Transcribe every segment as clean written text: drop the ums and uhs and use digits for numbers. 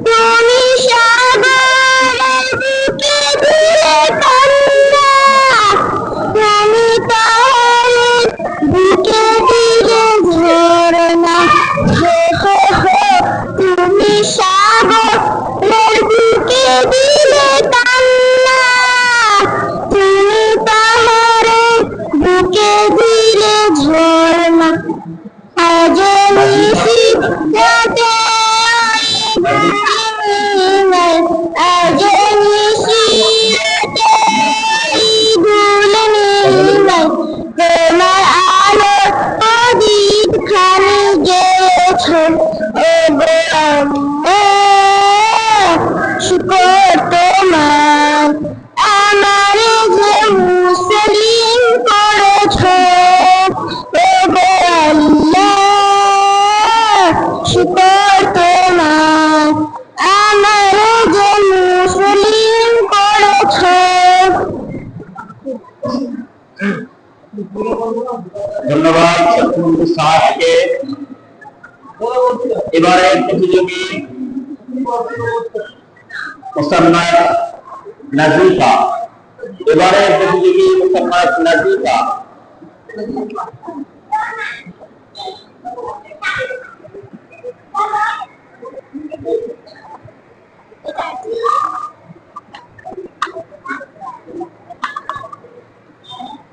তুমি সাগরের বুকে দিলে কান্না, তুমি পাহাড়ের বুকে দিলে ঝরনা। তুমি সাগরের বুকে দিলে কান্না, তুমি পাহাড়ের বুকে দিলে ঝরনা। আজ নিশিরাতে আজ নিশিরাতে ভুলে নিলাই তোমার আলো প্রদীপ খানি গেছে। ও গো আম্মা শুকর তোমার, আমারে যে মুসলিম করেছ। ও গো আল্লাহ শুকর তোমার, আমারে যে মুসলিম করেছ। ধন্যবাদ সাহেবকে। এবারে প্রতিযোগী মুসাম্মাদ নাজিফা। এবারে প্রতিযোগী মুসাম্মাদ নাজিফা।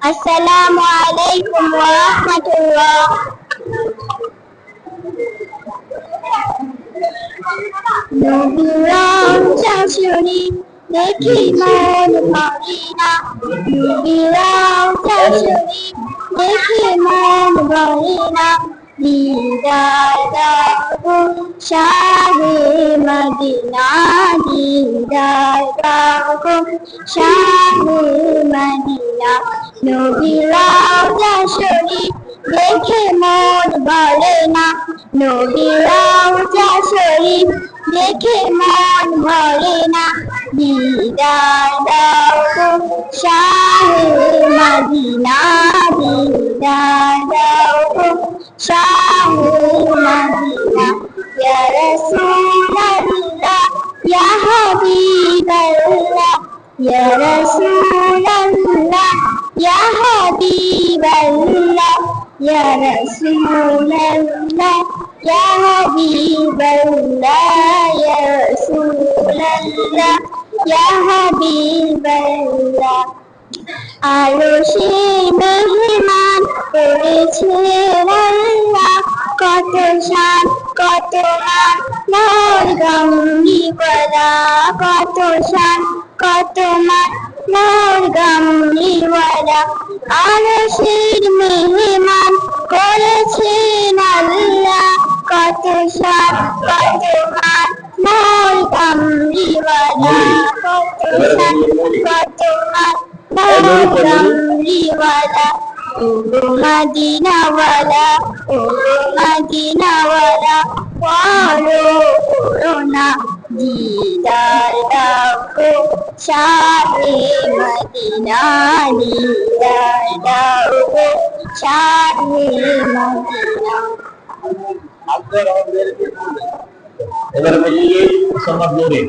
আসসালামু আলাইকুম ওয়া রাহমাতুল্লাহ। নবীর চাচুরি দেখি মন ভরে না, নবীর চাচুরি দেখি মন ভরে না। দিদার দাও শাহে মদিনা, দিদার দাও শাহে মদিনা। নবীর রওজা শরীফ দেখে মন ভরে না, নবীর রওজা শরীফ দেখে মন ভরে না। দিদার দাও শাহে মদিনা, দিদার দাও শাহে মদিনা। ইয়া রাসূলুল্লাহ ইয়া হাবিবাল্লাহ, ইয়া রাসূলুল্লাহ ইয়া হাবিবাল্লাহ, ইয়া রাসূলুল্লাহ ইয়া হাবিবাল্লাহ, ইয়া রাসূলুল্লাহ ইয়া হাবিবাল্লাহ। আরশের মেহমান করেছেন আল্লাহ, কত শান কত মান নূর গামলিওয়ালা, কত শান কত মান নূর গামলিওয়ালা। আরশের মেহমান করেছেন আল্লাহ, কত শান কত মান নূর গামলিওয়ালা, কত শান কত মান নূর গামলিওয়ালা। ও মদিনাওয়ালা, ও মদিনাওয়ালা বলো করোনা। দিদার দাও গো শাহে মদিনা, দিদার দাও গো শাহে মদিনা। এবার মুসাম্মাদ নূরে।